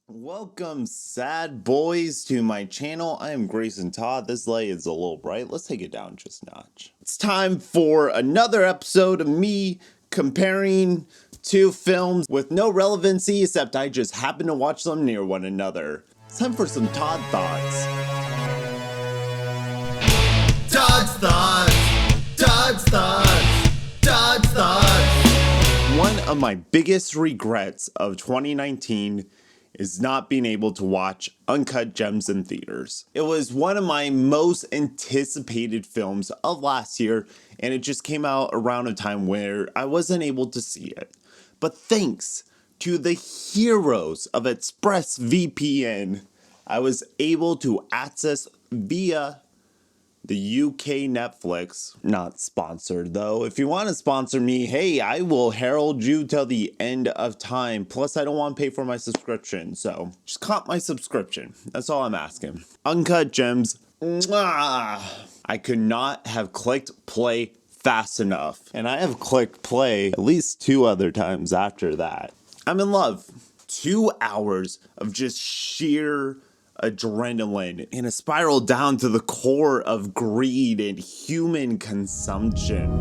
Welcome, sad boys, to my channel. I am Greysontodd. This light is a little bright. Let's take it down just a notch. It's time for another episode of me comparing two films with no relevancy except I just happen to watch them near one another. It's time for some Todd thoughts. Todd's thoughts. Todd's thoughts. Todd's thoughts. One of my biggest regrets of 2019 is not being able to watch Uncut Gems in theaters. It was one of my most anticipated films of last year, and it just came out around a time where I wasn't able to see it. But thanks to the heroes of ExpressVPN, I was able to access via the UK Netflix. Not sponsored though. If you want to sponsor me, hey, I will herald you till the end of time. Plus, I don't want to pay for my subscription, so just cut my subscription. That's all I'm asking. Uncut Gems. Mwah! I could not have clicked play fast enough. And I have clicked play at least 2 other times after that. I'm in love. 2 hours of just sheer adrenaline and a spiral down to the core of greed and human consumption.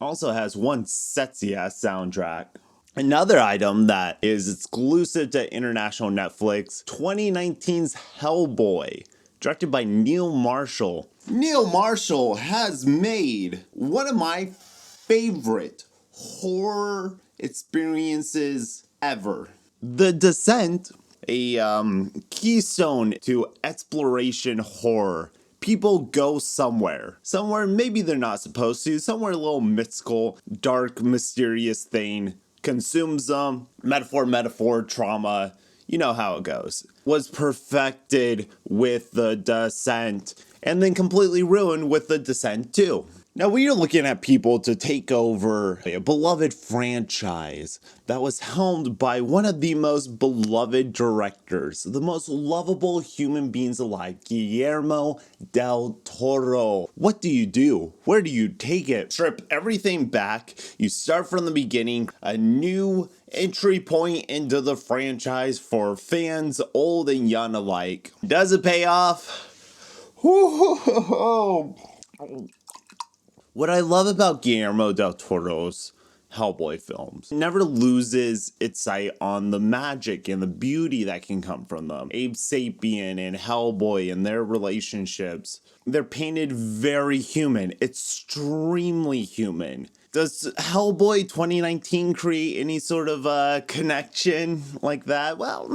Also has one sexy ass soundtrack. Another item that is exclusive to international Netflix, 2019's Hellboy, directed by Neil Marshall. Neil Marshall has made one of my favorite horror experiences ever. The Descent, a keystone to exploration horror. People go somewhere maybe they're not supposed to, somewhere a little mystical, dark, mysterious thing consumes them, metaphor, trauma. You know how it goes. Was perfected with The Descent and then completely ruined with The Descent 2. Now we are looking at people to take over a beloved franchise that was helmed by one of the most beloved directors, the most lovable human beings alive, Guillermo del Toro. What do? Where do you take it? Strip everything back. You start from the beginning, a new entry point into the franchise for fans old and young alike. Does it pay off? What I love about Guillermo del Toro's Hellboy films, it never loses its sight on the magic and the beauty that can come from them. Abe Sapien and Hellboy and their relationships, they're painted very human, extremely human. Does Hellboy 2019 create any sort of connection like that? Well,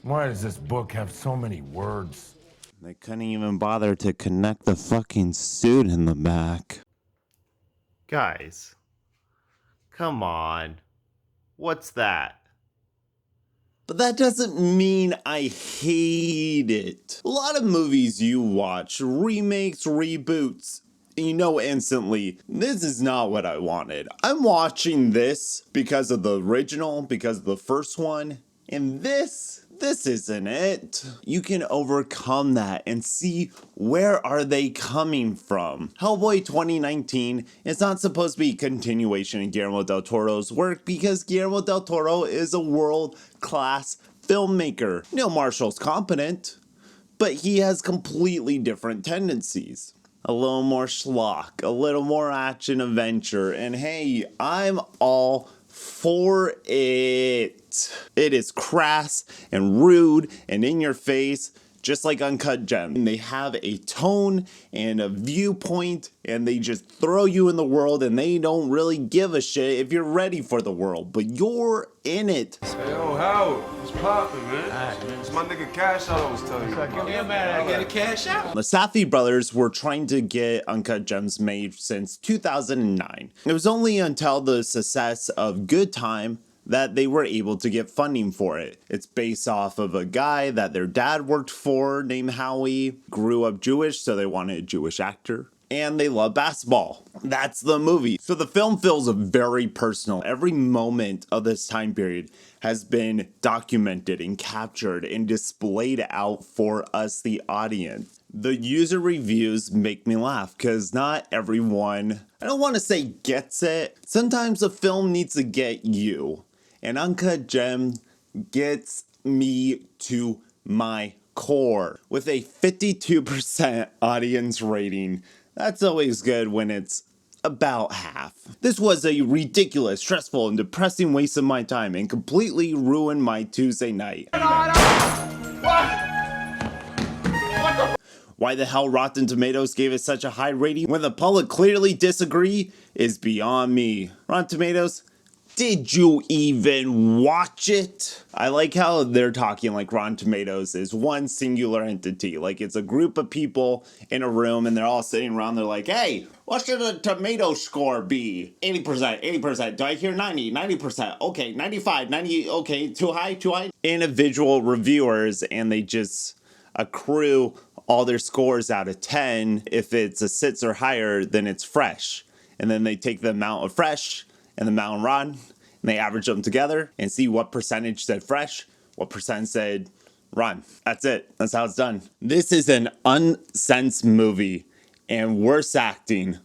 Why does this book have so many words? They couldn't even bother to connect the fucking suit in the back. Guys, come on. What's that? But that doesn't mean I hate it. A lot of movies you watch, remakes, reboots, and you know instantly, this is not what I wanted. I'm watching this because of the original, because of the first one, and this isn't it. You can overcome that and see where are they coming from. Hellboy 2019 is not supposed to be a continuation of Guillermo del Toro's work because Guillermo del Toro is a world-class filmmaker. Neil Marshall's competent, but he has completely different tendencies. A little more schlock, a little more action adventure, and hey, I'm all for it. It is crass and rude and in your face, just like Uncut Gems. And they have a tone and a viewpoint, and they just throw you in the world, and they don't really give a shit if you're ready for the world, but you're in it. Hey, yo, Howard, what's poppin', man? It's my nigga Cash Out I was telling you about. Yeah, man, I get a cash out. The Safdie brothers were trying to get Uncut Gems made since 2009. It was only until the success of Good Time that they were able to get funding for it. It's based off of a guy that their dad worked for named Howie, grew up Jewish, so they wanted a Jewish actor. And they love basketball. That's the movie. So the film feels very personal. Every moment of this time period has been documented and captured and displayed out for us, the audience. The user reviews make me laugh because not everyone, I don't want to say gets it. Sometimes a film needs to get you. And Uncut Gem gets me to my core with a 52% audience rating. That's always good when it's about half. This was a ridiculous, stressful, and depressing waste of my time and completely ruined my Tuesday night. Why the hell Rotten Tomatoes gave it such a high rating when the public clearly disagree is beyond me. Rotten Tomatoes, did you even watch it? I like how they're talking like Rotten Tomatoes is one singular entity. Like it's a group of people in a room and they're all sitting around. They're like, hey, what should a tomato score be? 80%, 80%. Do I hear 90? 90%. Okay, 95, 90. Okay, too high, too high. Individual reviewers, and they just accrue all their scores out of 10. If it's a 6 or higher, then it's fresh. And then they take the amount of fresh and the amount of rotten, and they average them together and see what percentage said fresh, what percent said rotten. That's it. That's how it's done. This is an unsensed movie and worse acting.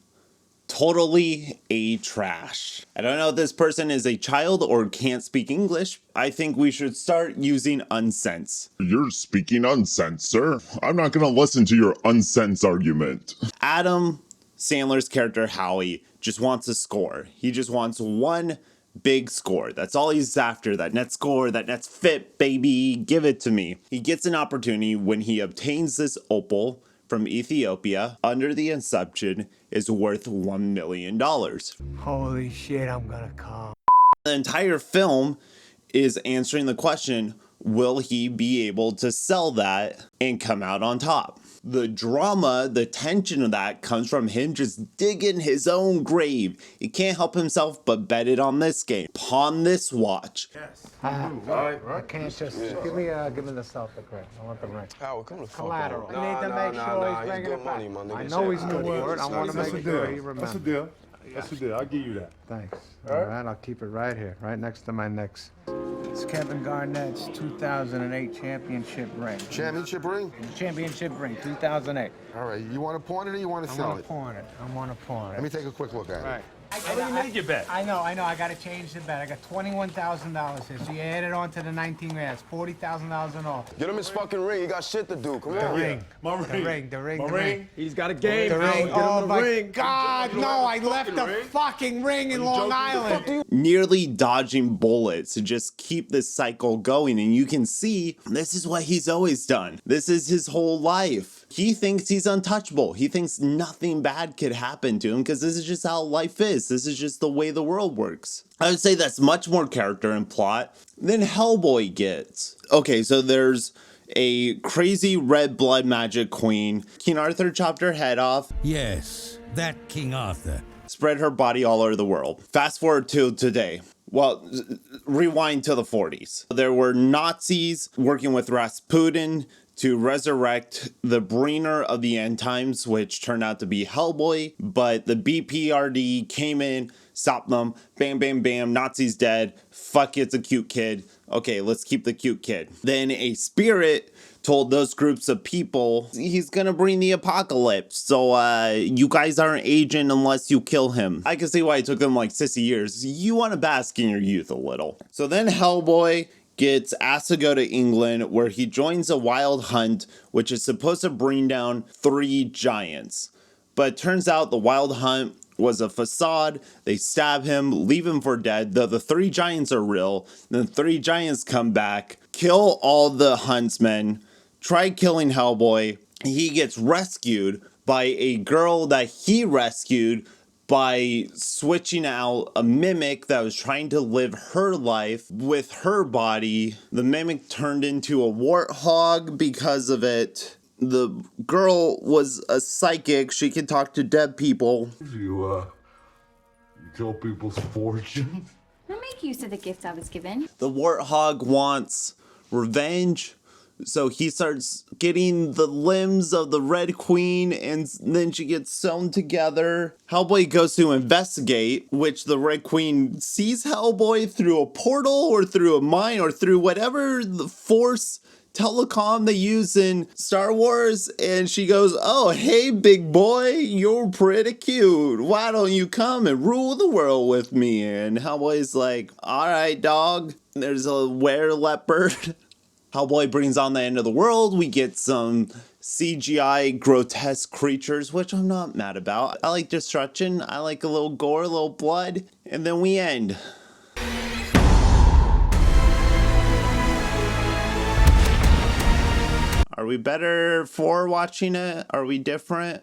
Totally a trash. I don't know if this person is a child or can't speak English. I think we should start using unsense. You're speaking unsense, sir. I'm not gonna listen to your unsense argument. Adam Sandler's character Howie just wants a score. He just wants one big score. That's all he's after. That net score, that net's fit, baby. Give it to me. He gets an opportunity when he obtains this opal from Ethiopia under the assumption is worth $1 million. Holy shit, I'm gonna come. The entire film is answering the question, will he be able to sell that and come out on top? The drama, the tension of that comes from him just digging his own grave. He can't help himself but bet it on this game. Pawn this watch. Yes. I can't just give me the self-declare. I want the ring. Howard, come to fuck Collateral. on. I need to make sure he's bringing it back. I know he's good for it. I want to make sure he remembers. That's a deal. That's a deal. I'll give you that. Thanks. All right, I'll keep it right here, right next to my nicks. It's Kevin Garnett's 2008 championship ring. Championship ring? Championship ring, 2008. All right, you want to pawn it or you want to I sell want it? to pawn it. I want to pawn it. Let me take a quick look at Right. it. How do you make your bet? I know. I got to change the bet. I got $21,000 here. So you add it on to the 19 grand. It's $40,000 in all. Get him his fucking ring. He got shit to do. Come The on. ring. My ring. The ring. My ring. He's got a game. The ring. Get him Oh the my ring. God! No, I left the fucking ring in Long Island. Nearly dodging bullets to just keep this cycle going. And you can see this is what he's always done. This is his whole life. He thinks he's untouchable. He thinks nothing bad could happen to him because this is just how life is. This is just the way the world works. I would say that's much more character and plot than Hellboy gets. Okay, so there's a crazy red blood magic queen. King Arthur chopped her head off. Yes, that King Arthur. Spread her body all over the world. Fast forward to today. Well, rewind to the 40s. There were Nazis working with Rasputin to resurrect the bringer of the end times, which turned out to be Hellboy. But the BPRD came in, stopped them. Bam, bam, bam. Nazi's dead. Fuck, it's a cute kid. Okay, let's keep the cute kid. Then a spirit told those groups of people he's gonna bring the apocalypse, so you guys aren't aging unless you kill him. I can see why it took them like 60 years. You want to bask in your youth a little. So then Hellboy gets asked to go to England, where he joins a wild hunt which is supposed to bring down 3 giants, but it turns out the wild hunt was a facade. They stab him, leave him for dead. The 3 giants are real. Then 3 giants come back, kill all the huntsmen, try killing Hellboy. He gets rescued by a girl that he rescued by switching out a mimic that was trying to live her life with her body. The mimic turned into a warthog because of it. The girl was a psychic. She could talk to dead people. You tell people's fortune. I'll make use of the gift I was given. The warthog wants revenge, so he starts getting the limbs of the Red Queen, and then she gets sewn together. Hellboy goes to investigate, which the Red Queen sees Hellboy through a portal or through a mine or through whatever the force telecom they use in Star Wars, and she goes, "Oh, hey, big boy, you're pretty cute. Why don't you come and rule the world with me?" And Hellboy's like, "All right, dog." There's a were-leopard. Hellboy brings on the end of the world. We get some CGI grotesque creatures, which I'm not mad about. I like destruction. I like a little gore, a little blood. And then we end. Are we better for watching it? Are we different?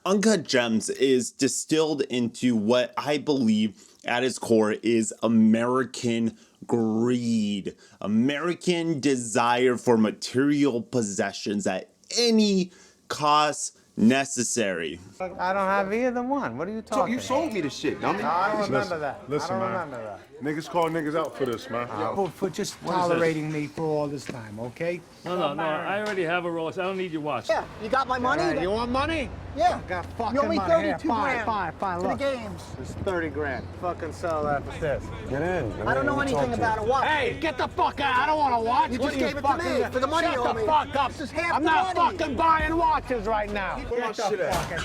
Uncut Gems is distilled into what I believe at its core is American greed, American desire for material possessions at any cost necessary. I don't have either one. What are you talking about? You sold me the shit, dummy. No, I don't remember that. Listen, I don't man. remember that. Niggas call niggas out for this, man. For just tolerating me for all this time, okay? No, I already have a Rolex. I don't need your watch. Yeah, you got my money? You want money? Yeah. Got fucking You owe me money. 32 Here, grand. Fine, For look. the games. It's 30 grand. Fucking sell that for this. Get in. I don't know anything about a watch. Hey, get the fuck out. I don't want a watch. You What just are gave it to me for the money you owe Shut me. the fuck up. This is half I'm the not money. fucking buying watches right now. Where my shit at?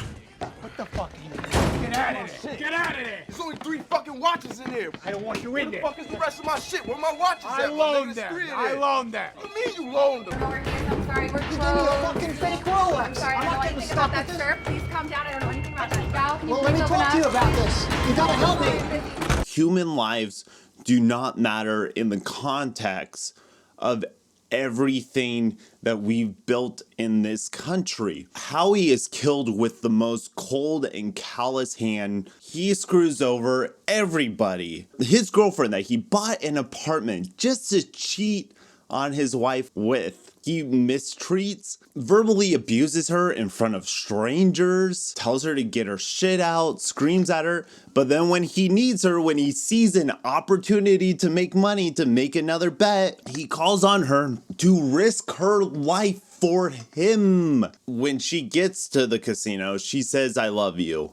What the fuck are you doing? Get out of there. Get out of there. There's only 3 fucking watches in here. I don't want you in there. Where the fuck is the rest of my shit? Where my watches I at? loaned them. I loaned them. What do you mean you loaned them? I'm sorry, we're You gave me a fucking fake Rolex. I'm sorry, I don't know not getting anything stuck about with that, this. sir. Please calm down. I don't know anything about that. Val, can you Well, let please me open talk to you up? about this. You gotta help me. Human lives do not matter in the context of everything that we've built in this country. Howie is killed with the most cold and callous hand. He screws over everybody. His girlfriend that he bought an apartment just to cheat on his wife with. He mistreats, verbally abuses her in front of strangers, tells her to get her shit out, screams at her. But then when he needs her, when he sees an opportunity to make money, to make another bet, he calls on her to risk her life for him. When she gets to the casino, she says, "I love you."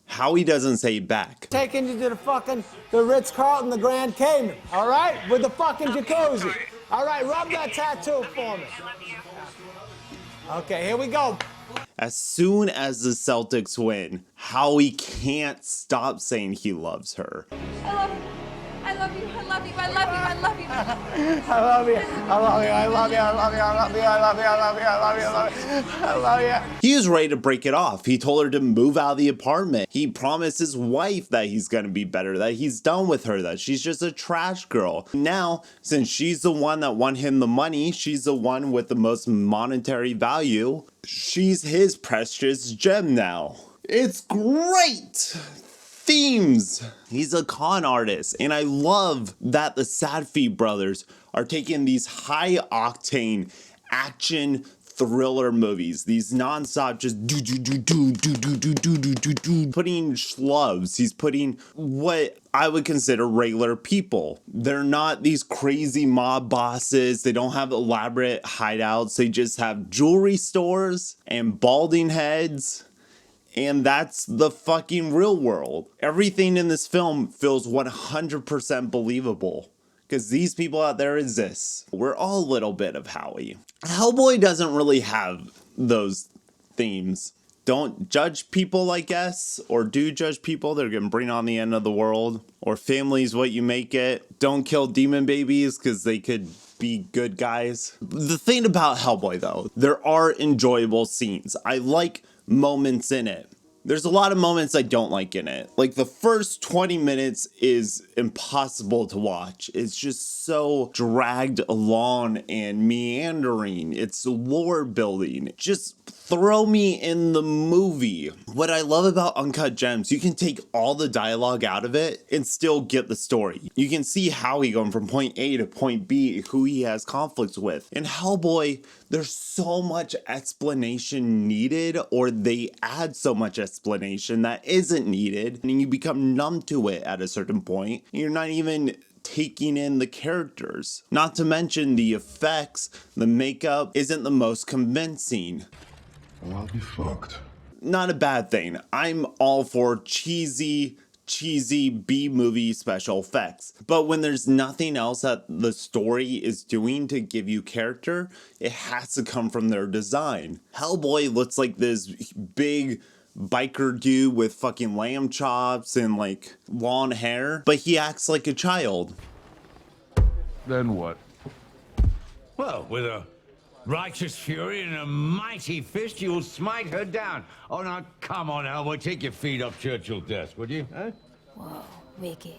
Howie doesn't say back. Taking you to the Ritz-Carlton, the Grand Cayman, all right? With the fucking jacuzzi. All right, rub that tattoo for me. Okay, here we go. As soon as the Celtics win, Howie can't stop saying he loves her. I love you. I love you. I love you. I love you. I love you. I love you. I love you. I love you. I love you. I love you. I love you. I love you. I love you. I love you. I love you. He was ready to break it off. He told her to move out of the apartment. He promised his wife that he's gonna be better, that he's done with her, that she's just a trash girl. Now, since she's the one that won him the money, she's the one with the most monetary value, she's his precious gem now. It's great! Themes. He's a con artist, and I love that the Sadfi brothers are taking these high octane action thriller movies, these non-stop just putting schlubs. He's putting what I would consider regular people. They're not these crazy mob bosses. They don't have elaborate hideouts. They just have jewelry stores and balding heads. And that's the fucking real world. Everything in this film feels 100% believable. Because these people out there exist. We're all a little bit of Howie. Hellboy doesn't really have those themes. Don't judge people, I guess. Or do judge people. They're going to bring on the end of the world. Or family's what you make it. Don't kill demon babies because they could be good guys. The thing about Hellboy, though, there are enjoyable scenes. I like moments in it. There's a lot of moments I don't like in it. Like the first 20 minutes is impossible to watch. It's just so dragged along and meandering. It's lore building. Just throw me in the movie. What I love about Uncut Gems, you can take all the dialogue out of it and still get the story. You can see Howie going from point A to point B, who he has conflicts with. In Hellboy, there's so much explanation needed, or they add so much explanation that isn't needed, and you become numb to it at a certain point. You're not even taking in the characters. Not to mention the effects, the makeup isn't the most convincing. Well, I'll be fucked. Not a bad thing. I'm all for cheesy, cheesy B-movie special effects. But when there's nothing else that the story is doing to give you character, it has to come from their design. Hellboy looks like this big biker dude with fucking lamb chops and like long hair, but he acts like a child. Then what? Well, with a righteous fury and a mighty fist, you'll smite her down. Oh, now, come on, Hellboy, take your feet off Churchill's desk, would you? Huh? Whoa, wicked.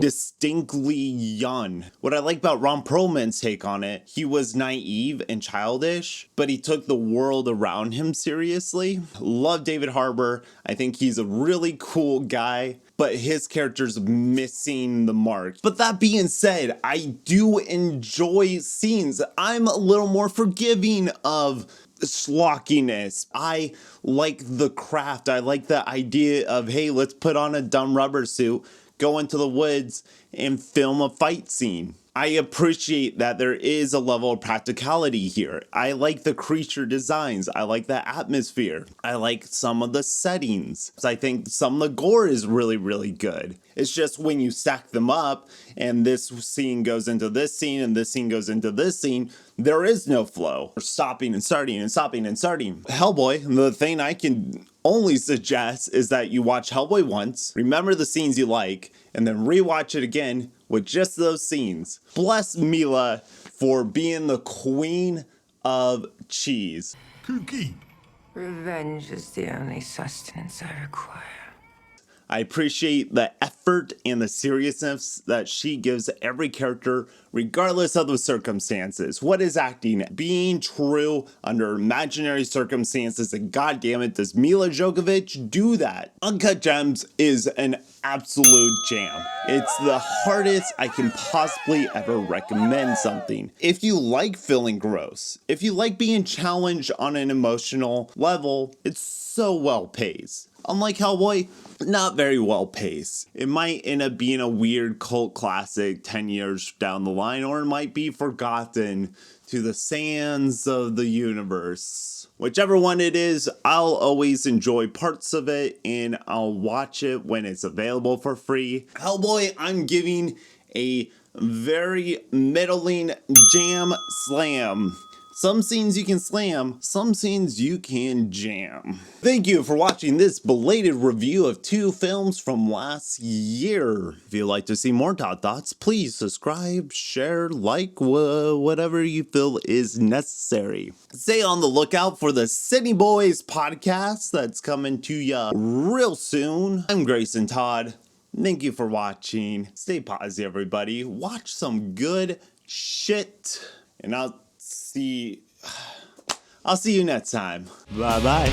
Distinctly young. What I like about Ron Perlman's take on it, he was naive and childish, but he took the world around him seriously. Love David Harbour. I think he's a really cool guy, but his character's missing the mark. But that being said, I do enjoy scenes. I'm a little more forgiving of schlockiness. I like the craft. I like the idea of, hey, let's put on a dumb rubber suit, go into the woods, and film a fight scene. I appreciate that there is a level of practicality here. I like the creature designs. I like the atmosphere. I like some of the settings. I think some of the gore is really, really good. It's just when you stack them up and this scene goes into this scene and this scene goes into this scene, there is no flow. We're stopping and starting and stopping and starting. Hellboy, the thing I can only suggest is that you watch Hellboy once, remember the scenes you like, and then rewatch it again with just those scenes. Bless Mila for being the queen of cheese. Kooky. Revenge is the only sustenance I require. I appreciate the effort and the seriousness that she gives every character, regardless of the circumstances. What is acting? Being true under imaginary circumstances, and goddammit, does Mila Jovovich do that? Uncut Gems is an absolute jam. It's the hardest I can possibly ever recommend something. If you like feeling gross, if you like being challenged on an emotional level, it's so well paced. Unlike Hellboy, not very well paced. It might end up being a weird cult classic 10 years down the line, or it might be forgotten to the sands of the universe. Whichever one it is, I'll always enjoy parts of it and I'll watch it when it's available for free. Hellboy, I'm giving a very middling jam slam. Some scenes you can slam, some scenes you can jam. Thank you for watching this belated review of 2 films from last year. If you'd like to see more Todd Thoughts, please subscribe, share, like, whatever you feel is necessary. Stay on the lookout for the City Boys podcast that's coming to ya real soon. I'm Greysontodd. Thank you for watching. Stay positive, everybody. Watch some good shit. And I'll see you next time. Bye-bye.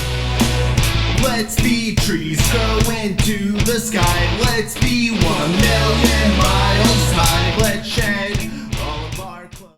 Let's be trees, grow into the sky. Let's be 1 million miles